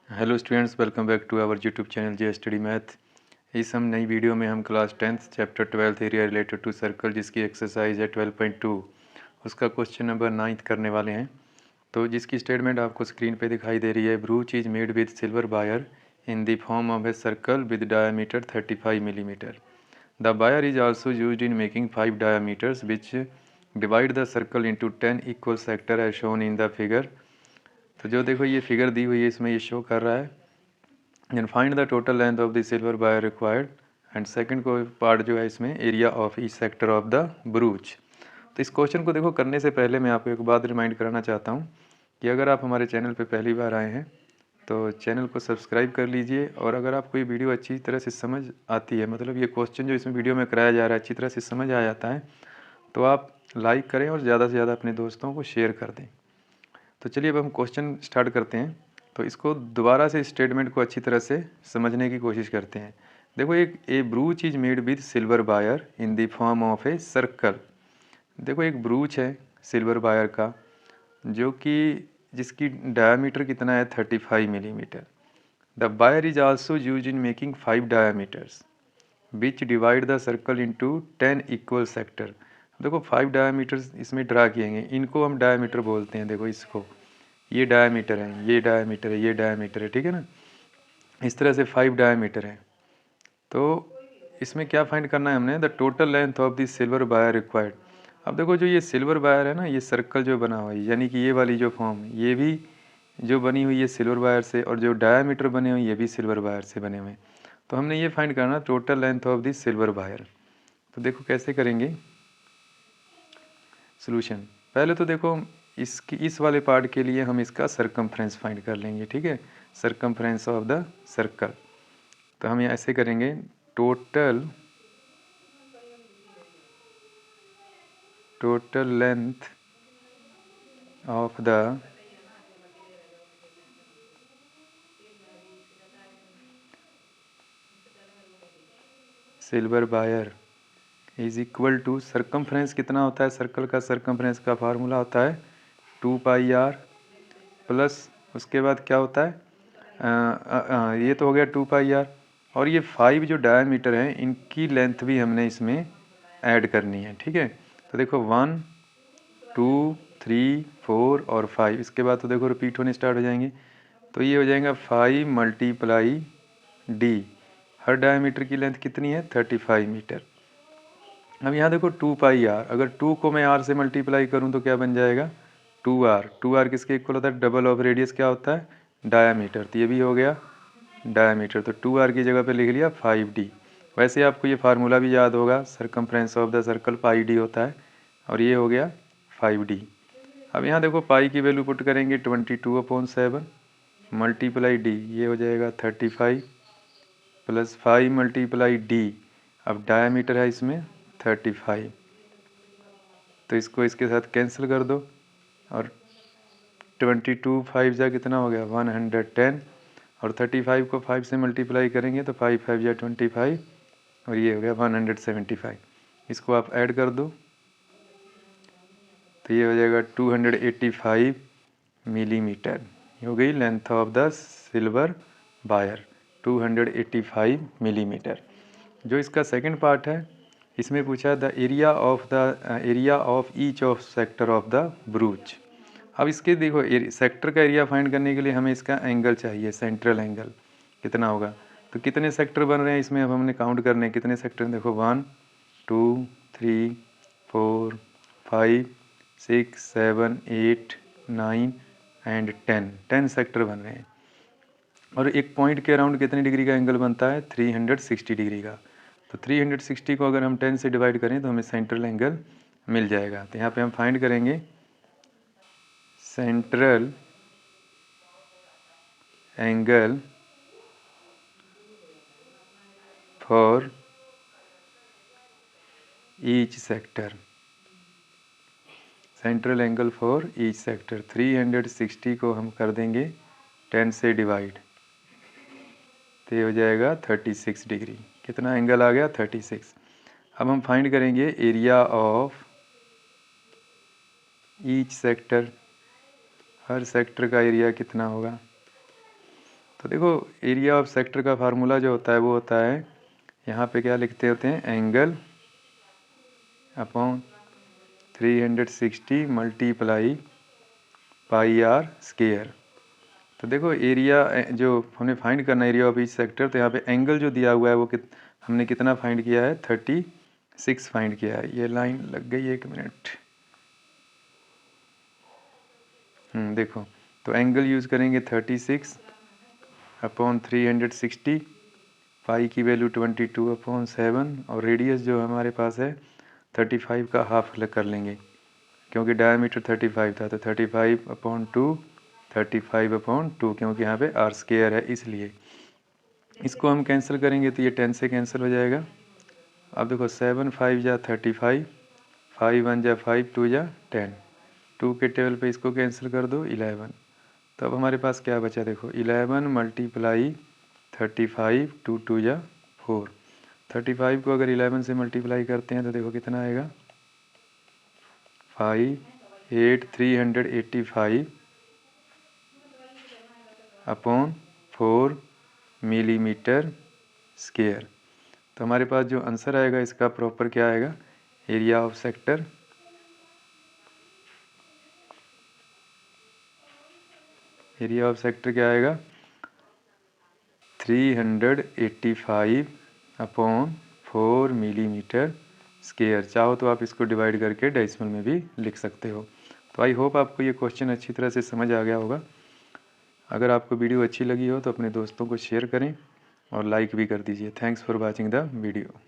Hello students, welcome back to our YouTube channel J study math. इस हम नई video में हम class 10th chapter 12th area related to circle जिसकी exercise है 12.2 उसका क्वेश्चन नंबर 9 करने वाले हैं। तो जिसकी स्टेटमेंट आपको स्क्रीन पे दिखाई दे रही है, brooch is made with silver wire in the form of a circle with diameter 35 millimetre. The wire is also used in making 5 diameters which divide the circle into 10 equal sector as shown in the figure. तो जो देखो ये figure दी हुई है इसमें ये show कर रहा है, and find the total length of the silver wire required. And second को पार्ट जो है इसमें area of each sector of the ब्रूच। तो इस क्वेश्चन को देखो करने से पहले मैं आपको एक बात रिमाइंड कराना चाहता हूँ कि अगर आप हमारे चैनल पे पहली बार आए हैं तो चैनल को सब्सक्राइब कर लीजिए, और अगर आपको ये वीडियो अच्छी तरह से समझ आती है, मतलब ये क्वेश्चन जो इसमें वीडियो में कराया जा रहा है अच्छी तरह से समझ आ जाता है, तो आप लाइक करें और ज़्यादा से ज़्यादा अपने दोस्तों को शेयर कर दें। तो चलिए अब हम क्वेश्चन स्टार्ट करते हैं। तो इसको दोबारा से स्टेटमेंट को अच्छी तरह से समझने की कोशिश करते हैं। देखो, एक a brooch is made with silver wire in the form of a circle. देखो एक ब्रूच है सिल्वर वायर का जो कि जिसकी डायमीटर कितना है 35 millimetre. The wire is also use in making 5 diameters which divide the circle into 10 equal sector. देखो 5 डायमीटर्स इसमें ड्रा किए गए, इनको हम डायमीटर बोलते हैं। देखो इसको, ये डायमीटर है, ये डायमीटर है, ये डायमीटर है, ठीक है ना। इस तरह से 5 डायमीटर है। तो इसमें क्या फाइंड करना है हमने, the total length of the silver wire required. अब देखो जो ये सिल्वर वायर है ना, ये सर्कल जो बना हुआ है, यानी कि ये वाली जो फॉर्म, ये भी जो बनी हुई है सिल्वर वायर से, और जो डायमीटर बने हुए ये भी सिल्वर वायर से बने हुए हैं। तो हमने ये फाइंड करना total length of the silver wire. तो देखो कैसे करेंगे सोल्यूशन। पहले तो देखो इस वाले पार्ट के लिए हम इसका सरकमफ्रेंस फाइंड कर लेंगे, ठीक है, सरकमफ्रेंस ऑफ द सर्कल। तो हम ऐसे करेंगे, total length of the silver wire is equal to, circumference कितना होता है सर्कल का, सरकमफ्रेंस का फार्मूला होता है 2πr प्लस उसके बाद क्या होता है ये तो हो गया 2πr, और ये 5 जो डायमीटर हैं इनकी लेंथ भी हमने इसमें ऐड करनी है, ठीक है। तो देखो 1 2 3 4 और 5, इसके बाद तो देखो रिपीट होने स्टार्ट हो जाएंगे। तो ये हो जाएगा 5 मल्टीप्लाई डी, हर डायमीटर की लेंथ कितनी है 35 मीटर। अब यहाँ देखो 2πr, अगर 2 को मैं r से मल्टीप्लाई करूँ तो क्या बन जाएगा 2r। 2r किसके इक्वल होता है, डबल ऑफ रेडियस क्या होता है डायमीटर, तो ये भी हो गया डायमीटर। तो 2r की जगह पे लिख लिया 5d। वैसे आपको ये फार्मूला भी याद होगा, circumference of the circle pi D होता है, और ये हो गया 5d। अब यहाँ देखो पाई की वैल्यू पुट करेंगे 22/7 मल्टीप्लाई डी, ये हो जाएगा 35 प्लस 5 मल्टीप्लाई डी, अब डायमीटर है इसमें 35, तो इसको इसके साथ कैंसिल कर दो, और 22 5 जा कितना हो गया 110, और 35 को 5 से मल्टीप्लाई करेंगे तो 5 5 जा 25, और ये हो गया 175। इसको आप ऐड कर दो तो ये हो जाएगा 285 मिलीमीटर। ये हो गई length of the silver wire 285 millimetre. जो इसका सेकंड पार्ट है इसमें पूछा the area of each of sector of the ब्रूच। अब इसके देखो सेक्टर का एरिया फाइंड करने के लिए हमें इसका एंगल चाहिए, सेंट्रल एंगल कितना होगा। तो कितने सेक्टर बन रहे हैं इसमें, अब हमने काउंट करने हैं कितने सेक्टर हैं। देखो 1 2 3 4 5 6 7 8 9 एंड 10 सेक्टर बन रहे हैं। और एक पॉइंट के अराउंड कितने डिग्री का एंगल बनता है 360 डिग्री का। तो 360 को अगर हम 10 से डिवाइड करें तो हमें सेंट्रल एंगल मिल जाएगा। तो यहाँ पे हम फाइंड करेंगे central angle for each sector, central angle for each sector 360 को हम कर देंगे 10 से डिवाइड, तो ये हो जाएगा 36 डिग्री। कितना एंगल आ गया 36। अब हम फाइंड करेंगे area of each sector, her sector का एरिया कितना होगा। तो देखो एरिया ऑफ सेक्टर का फार्मूला जो होता है वो होता है, यहाँ पे क्या लिखते होते हैं, angle upon 360 multiply pi r square. तो देखो एरिया जो हमें फाइंड करना है एरिया ऑफ ईच सेक्टर, तो यहाँ पे एंगल जो दिया हुआ है वो हमने कितना फाइंड किया है, 36 फाइंड किया है। ये लाइन लग गई, 1 मिनट। देखो तो एंगल यूज़ करेंगे 36 अपॉन 360, पाई की वैल्यू 22/7, और रेडियस जो हमारे पास है 35 का हाफ कर लेंगे, क्योंकि डायमीटर 35 था, तो 35/2, 35/2, क्योंकि यहाँ पे आर स्क्वायर है इसलिए। इसको हम कैंसिल करेंगे तो ये 10 से कैंसिल हो जाएगा। अब देखो 7 5 जा 35, 5 1 जा 5, 2 जा 10, 2 के टेबल पे इसको कैंसिल कर दो 11। तो अब हमारे पास क्या बचा, देखो 11 मल्टीप्लाई 35, 2 2 जा 4। 35 को अगर 11 से मल्टीप्लाई करते हैं तो देखो कितना आएगा, 385 अपॉन 4 मिलीमीटर स्क्वायर। तो हमारे पास जो आंसर आएगा इसका प्रॉपर क्या आएगा, area of sector, area of sector क्या आएगा, 385 अपॉन 4 मिलीमीटर स्क्वायर। चाहो तो आप इसको डिवाइड करके डेसिमल में भी लिख सकते हो। तो आई होप आपको ये क्वेश्चन अच्छी तरह से समझ आ गया होगा। अगर आपको वीडियो अच्छी लगी हो तो अपने दोस्तों को शेयर करें और लाइक भी कर दीजिए। Thanks for watching the video.